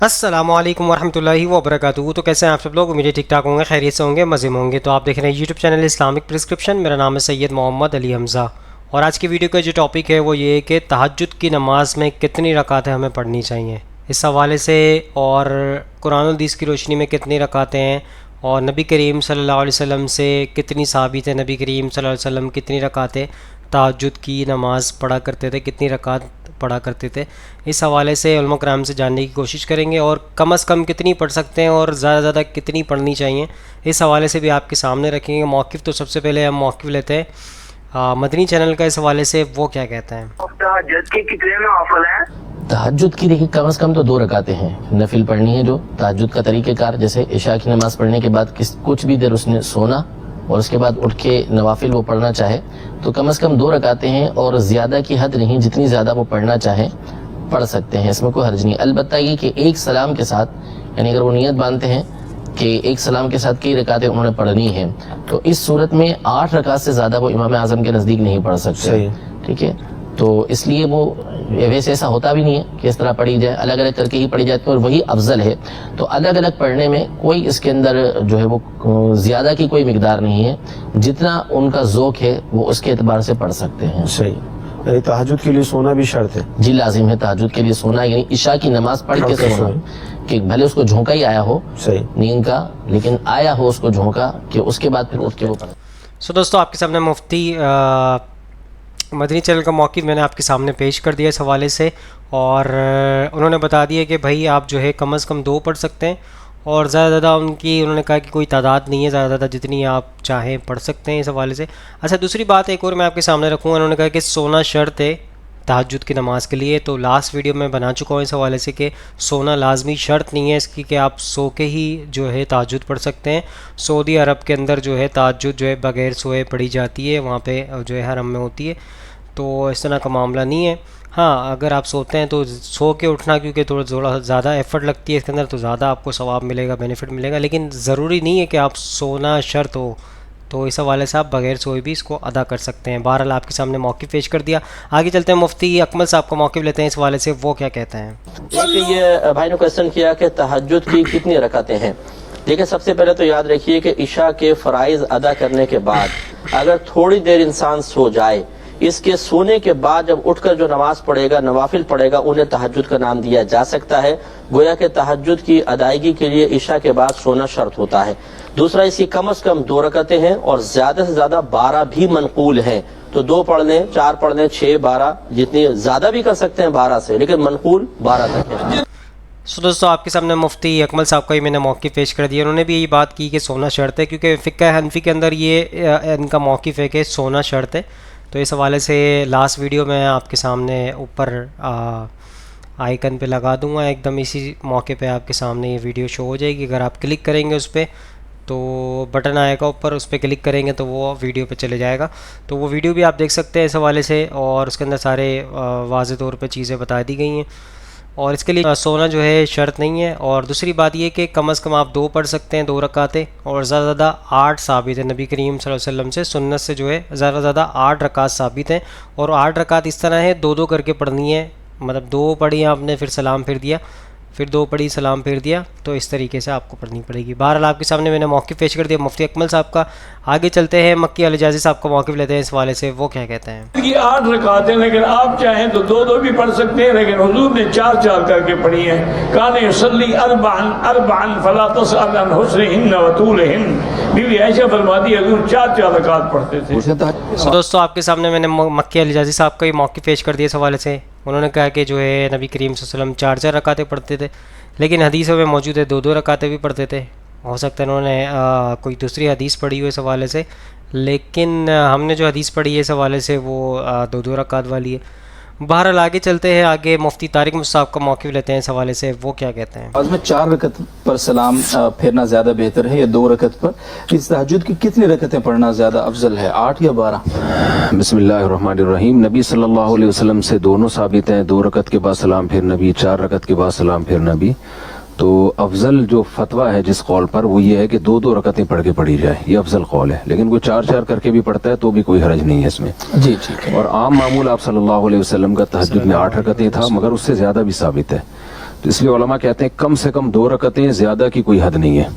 अस्सलामु अलैकुम वरहमतुल्लाहि वबरकातुहू। तो कैसे हैं आप सब लोग? उम्मीद है ठीक ठाक होंगे, खैरियत से होंगे, मज़े में होंगे। तो आप देख रहे हैं यूट्यूब चैनल इस्लामिक प्रिस्क्रिप्शन। मेरा नाम है सैयद मोहम्मद अली हमज़ा और आज की वीडियो का जो टॉपिक है वो ये है कि तहज्जुद की नमाज में कितनी रकातें हमें पढ़नी चाहिए इस हवाले से, और कुरान और हदीस की रोशनी में कितनी रकातें हैं, और नबी करीम सल्लल्लाहु अलैहि वसल्लम से कितनी साबित है, नबी करीम सल्लल्लाहु अलैहि वसल्लम कितनी रकातें तहज्जुद की नमाज़ पढ़ा करते थे, कितनी रकात पढ़ा करते थे। इस हवाले से उलमा कराम से जानने की कोशिश करेंगे, और कम अज़ कम कितनी पढ़ सकते हैं और ज़्यादा ज़्यादा कितनी पढ़नी चाहिए इस हवाले से भी आपके सामने रखेंगे। मौक़िफ़ तो सबसे पहले हम मौक़िफ़ लेते हैं मदनी चैनल का, इस हवाले से वो क्या कहते हैं। तहज्जुद की कितने नवाफिल हैं? तहज्जुद की देखिए कम से कम तो 2 रकातें हैं नफिल पढ़नी है। जो तहज्जुद का तरीक़ेकार, जैसे इशा की नमाज़ पढ़ने के बाद कुछ भी देर उसने सोना और उसके बाद उठ के नवाफिल वो पढ़ना चाहे तो कम से कम 2 रकातें हैं, और ज़्यादा की हद नहीं, जितनी ज़्यादा वो पढ़ना चाहे पढ़ सकते हैं, इसमें कोई हर्ज नहीं। अलबत्ता ये कि एक सलाम के साथ, यानी अगर वो नियत बांधते हैं कि एक सलाम के साथ कई रकातें उन्होंने पढ़नी है, तो इस सूरत में 8 रकात से ज़्यादा वो इमाम आज़म के नज़दीक नहीं पढ़ सकते। ठीक है, तो इसलिए वो वैसे ऐसा होता भी नहीं है कि इस तरह पढ़ी जाए, अलग अलग करके ही पढ़ी जाती है और वही अफजल है। तो अलग अलग पढ़ने में कोई इसके अंदर जो है वो ज़्यादा की कोई मिकदार नहीं है, जितना उनका ज़ौक़ है वो उसके एतबार से पढ़ सकते हैं। सही। यानी तहज्जुद के लिए सोना भी शर्त है? जी लाजिम है तहज्जुद के लिए सोना, यानी इशा की नमाज पढ़ के सोना, कि भले उसको झोंका ही आया हो सही नींद का, लेकिन आया हो उसको झोंका कि उसके बाद फिर उठ के वो पढ़े। सो दोस्तों, आपके सामने मुफ्ती मदनी चैनल का मौक़िफ़ मैंने आपके सामने पेश कर दिया इस हवाले से, और उन्होंने बता दिया कि भाई आप जो है कम से कम 2 पढ़ सकते हैं, और ज़्यादा उनकी उन्होंने कहा कि कोई तादाद नहीं है, ज़्यादा जितनी आप चाहें पढ़ सकते हैं इस हवाले से। अच्छा, दूसरी बात एक और मैं आपके सामने रखूँगा। उन्होंने कहा कि सोना शर्त है तहज्जुद की नमाज़ के लिए, तो लास्ट वीडियो में बना चुका हूँ इस हवाले से कि सोना लाजमी शर्त नहीं है इसकी कि आप सो के ही जो है तहज्जुद पढ़ सकते हैं। सऊदी अरब के अंदर जो है तहज्जुद जो है बग़ैर सोए पढ़ी जाती है, वहाँ पे जो है हरम में होती है, तो इस तरह का मामला नहीं है। हाँ, अगर आप सोते हैं तो सो के उठना, क्योंकि थोड़ा ज़्यादा एफ़र्ट लगती है इसके अंदर, तो ज़्यादा आपको सवाब मिलेगा, बेनिफिट मिलेगा, लेकिन ज़रूरी नहीं है कि आप सोना शर्त हो। तो इस हवाले से आप बग़ैर सोए भी इसको अदा कर सकते हैं। बहरहाल आपके सामने मौक़िफ़ पेश कर दिया। आगे चलते हैं, मुफ्ती अकमल साहब का मौक़िफ़ लेते हैं इस हवाले से, वो क्या कहते हैं। ये भाई ने क्वेश्चन किया कि तहज्जुद की कितनी रकातें हैं। देखिए, सबसे पहले तो याद रखिए कि इशा के फ़राइज़ अदा करने के बाद अगर थोड़ी देर इंसान सो जाए, इसके सोने के बाद जब उठकर जो नमाज पढ़ेगा, नवाफिल पढ़ेगा, उन्हें तहज्जुद का नाम दिया जा सकता है। गोया कि तहज्जुद की अदायगी के लिए इशा के बाद सोना शर्त होता है। दूसरा, इसकी कम से कम 2 रकातें हैं, और ज़्यादा से ज़्यादा 12 भी मनकूल हैं, तो 2 पढ़ लें, 4 पढ़ लें, 6, 12, जितनी ज़्यादा भी कर सकते हैं 12 से, लेकिन मनकूल 12 तक है। सो दोस्तों, आपके सामने मुफ्ती अकमल साहब का ही मैंने मौक़िफ़ पेश कर दिया। उन्होंने भी यही बात की कि सोना शर्त है, क्योंकि फ़िक़्ह हनफ़ी के अंदर ये इनका मौक़िफ़ है कि सोना शर्त है। तो इस हवाले से लास्ट वीडियो में आपके सामने ऊपर आइकन पे लगा दूंगा, एकदम इसी मौके पे आपके सामने ये वीडियो शो हो जाएगी। अगर आप क्लिक करेंगे उस पर तो बटन आएगा ऊपर, उस पर क्लिक करेंगे तो वो वीडियो पे चले जाएगा, तो वो वीडियो भी आप देख सकते हैं इस हवाले से, और उसके अंदर सारे वाज़ेह तौर पे चीज़ें बता दी गई हैं, और इसके लिए सोना जो है शर्त नहीं है। और दूसरी बात ये कि कम से कम आप 2 पढ़ सकते हैं, 2 रकातें, और ज़्यादा से ज़्यादा 8 साबित है नबी करीम सल्लल्लाहु अलैहि वसल्लम से, सुन्नत से जो है ज़्यादा से ज़्यादा 8 रकात साबित हैं। और 8 रकात इस तरह है 2-2 करके पढ़नी है, मतलब 2 पढ़ी आपने, फिर सलाम फिर दिया, फिर 2 पढ़ी, सलाम फिर दिया, तो इस तरीके से आपको पढ़नी पड़ेगी। बहरहाल आपके सामने मैंने मौक़िफ़ पेश कर दिया मुफ्ती अकमल साहब का। आगे चलते हैं, मक्की अल जाज़ी साहब का मौक़िफ़ लेते हैं इस हवाले से, वो क्या कहते हैं। कि 8 रकातें, लेकिन आप चाहें तो 2-2 भी पढ़ सकते हैं, लेकिन हुजूर ने 4-4 करके पढ़ी है। काने युसल्ली अरबान फला तसअल अन हुस्निहिन्न व तूलिहिन्न। बीवी आयशा फरमाती है हुजूर 4-4 रकात पढ़ते थे। सो दोस्तों, आपके सामने मैंने मक्की अल जाज़ी साहब का ये मौक़िफ़ पेश कर दिया इस हवाले से। उन्होंने कहा कि जो है नबी करीम सल्लल्लाहु अलैहि वसल्लम 4-4 रकातें पढ़ते थे, लेकिन हदीसों में मौजूद है 2-2 रकातें भी पढ़ते थे। हो सकता है उन्होंने कोई दूसरी हदीस पढ़ी हो इस हवाले से, लेकिन हमने जो हदीस पढ़ी है इस हवाले से वो 2-2 रकात वाली है। बहरहाल आगे चलते हैं, आगे मुफ्ती तारिक मुसाहब का मौक़िफ़ लेते हैं इस हवाले से, वो क्या कहते हैं। आज में 4 रकत पर सलाम फेरना ज़्यादा बेहतर है या 2 रकत पर? इस तहज्जुद की कितनी रकतें पढ़ना ज़्यादा अफजल है, 8 या 12? बिस्मिल्लाहिर्रहमानिर्रहीम। नबी सल्लल्लाहु अलैहि वसल्लम से दोनों साबित हैं, 2 रकत के बाद सलाम फिर नबी, 4 रकत के बाद सलाम फिर नबी। तो अफजल जो फतवा है जिस कौल पर, वो ये है कि 2-2 रकतें पढ़ के पढ़ी जाए, ये अफजल कौल है। लेकिन कोई 4-4 करके भी पढ़ता है तो भी कोई हरज नहीं है इसमें। जी ठीक है। और आम मामूल आप सल्लल्लाहु अलैहि वसल्लम का तहज्जुद में 8 रकतें था, मगर उससे ज़्यादा भी साबित है। تو اس لیے علماء کہتے ہیں کم سے کم 2 رکعتیں، زیادہ کی کوئی حد نہیں ہے،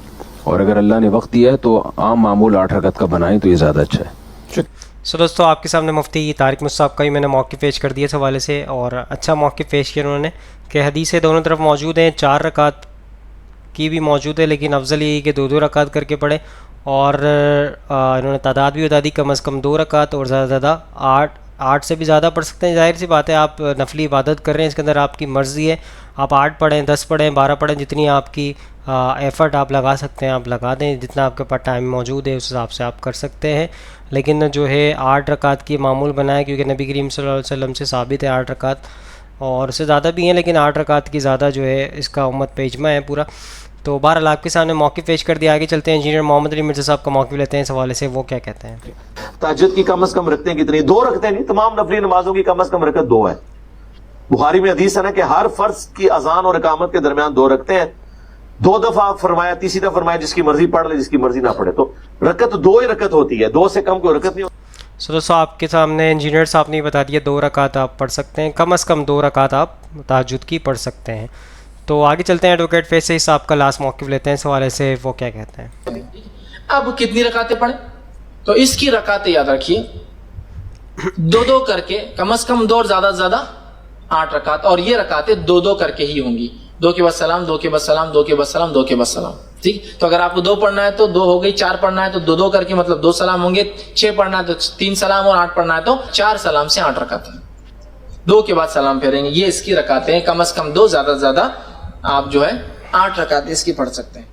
اور اگر اللہ نے وقت دیا ہے تو عام معمول 8 رکعت کا بنائیں تو یہ زیادہ اچھا ہے۔ سو دوستو آپ کے سامنے مفتی طارق مصعب کا ہی میں نے موقف پیش کر دیا اس حوالے سے، اور اچھا موقف پیش کیا انہوں نے کہ حدیثیں دونوں طرف موجود ہیں، 4 رکعت کی بھی موجود ہے، لیکن افضل یہی کہ 2 رکعت کر کے پڑھیں، اور انہوں نے تعداد بھی بتا دی، کم از کم 2 رکعت، اور زیادہ سے زیادہ 8 سے بھی زیادہ پڑھ سکتے ہیں۔ ظاہر سی بات ہے آپ نفلی عبادت کر رہے ہیں، اس کے اندر آپ کی مرضی ہے، آپ 8 پڑھیں، 10 پڑھیں، 12 پڑھیں، جتنی آپ کی ایفرٹ آپ لگا سکتے ہیں آپ لگا دیں، جتنا آپ کے پاس ٹائم موجود ہے اس حساب سے آپ کر سکتے ہیں، لیکن جو ہے 8 رکعت کی معمول بنائیں، کیونکہ نبی کریم صلی اللہ علیہ وسلم سے ثابت ہے 8 رکعت، اور اس سے زیادہ بھی ہیں، لیکن 8 رکعت کی زیادہ جو ہے اس کا امت پہ اجماع ہے پورا۔ تو بہرحال آپ کے سامنے موقف پیش کر دیا، آگے چلتے ہیں انجینئر محمد علی مرزا صاحب کا موقف لیتے ہیں اس حوالے سے، وہ کیا کہتے ہیں۔ تہجد کی کم از کم رکعتیں کتنی؟ 2 رکعتیں نہیں، تمام نفلی نمازوں کی کم از کم رکعت 2 ہے۔ بخاری میں حدیث ہے نا کہ ہر فرض کی اذان اور اقامت کے درمیان 2 رکعتیں ہیں، 2 دفعہ فرمایا، تیسری دفعہ فرمایا جس کی مرضی پڑھ لے، جس کی مرضی نہ پڑھے، تو رکعت 2 ہی رکعت ہوتی ہے، 2 سے کم کوئی رکعت نہیں ہوتی۔ سو دوستو آپ کے سامنے انجینئر صاحب نے بتا دیا 2 رکعت آپ پڑھ سکتے ہیں، کم از کم 2 رکعت آپ تہجد کی پڑھ سکتے ہیں۔ تو آگے چلتے ہیں ایڈوکیٹ فیصل صاحب کا لاسٹ موقف لیتے ہیں اس حوالے سے، وہ کیا کہتے ہیں۔ اب کتنی رکعتیں پڑھیں؟ تو اس کی رکعتیں یاد رکھیے 2 کر کے، کم از کم 2 اور زیادہ سے زیادہ 8 رکعت، اور یہ رکعتیں 2 کر کے ہی ہوں گی، 2 کے بعد سلام، 2 کے بعد سلام، 2 کے بعد سلام، 2 کے بعد سلام، ٹھیک۔ تو اگر آپ کو 2 پڑھنا ہے تو 2 ہو گئی، 4 پڑھنا ہے تو 2 کر کے مطلب 2 سلام ہوں گے، 6 پڑھنا ہے تو 3 سلام، اور 8 پڑھنا ہے تو 4 سلام سے 8 رکعتیں، 2 کے بعد سلام پھیریں گے، یہ اس کی رکعتیں ہیں، کم از کم 2، زیادہ سے زیادہ آپ جو ہے 8 رکعتیں اس کی پڑھ سکتے ہیں۔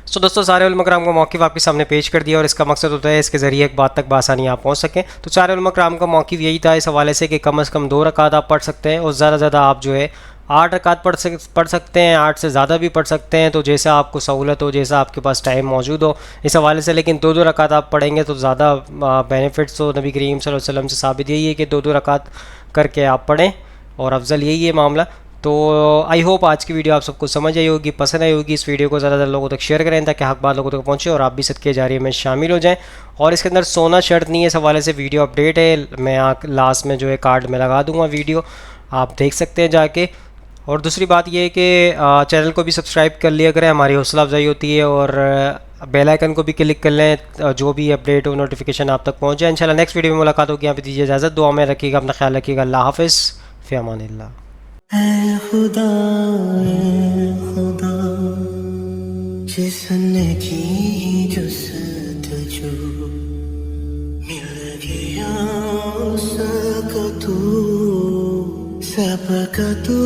سو دوستو سارے علماء کرام کا موقف آپ کے سامنے پیش کر دیا، اور اس کا مقصد ہوتا ہے اس کے ذریعے ایک بات تک بآسانی آپ پہنچ سکیں۔ تو سارے علماء کرام کا موقف یہی تھا اس حوالے سے کہ کم از کم 2 رکعت آپ پڑھ سکتے ہیں، اور زیادہ سے زیادہ آپ جو ہے 8 رکعت پڑھ سکتے ہیں، 8 سے زیادہ بھی پڑھ سکتے ہیں، تو جیسا آپ کو سہولت ہو، جیسا آپ کے پاس ٹائم موجود ہو اس حوالے سے، لیکن 2 رکعت آپ پڑھیں گے تو زیادہ بینیفٹس ہو۔ نبی کریم صلی اللہ علیہ وسلم سے ثابت یہی ہے کہ 2 رکعت کر کے آپ پڑھیں، اور افضل یہی ہے معاملہ۔ تو آئی ہوپ آج کی ویڈیو آپ سب کو سمجھ آئی ہوگی، پسند آئی ہوگی۔ اس ویڈیو کو زیادہ زیادہ لوگوں تک شیئر کریں تاکہ حق بات لوگوں تک پہنچے، اور آپ بھی صدقے جاریہ میں شامل ہو جائیں۔ اور اس کے اندر سونا شرط نہیں ہے، اس حوالے سے ویڈیو اپڈیٹ ہے، میں لاسٹ میں جو ہے کارڈ میں لگا دوں گا، ویڈیو آپ دیکھ سکتے ہیں جا کے۔ اور دوسری بات یہ ہے کہ چینل کو بھی سبسکرائب کر لیا کریں، ہماری حوصلہ افزائی ہوتی ہے، اور بیل آئیکن کو بھی کلک کر لیں، جو بھی اپڈیٹ ہو نوٹیفیکیشن آپ تک پہنچ جائے۔ انشاءاللہ نیکسٹ ویڈیو میں ملاقات ہوگی، یہاں پہ دیجیے اجازت، دعا میں رکھیے گا، اپنا خیال رکھیے گا، اللہ حافظ، فی امان اللہ۔ اے خدا جس نے کی جستجو مل گیا اس کا تو سب کا تو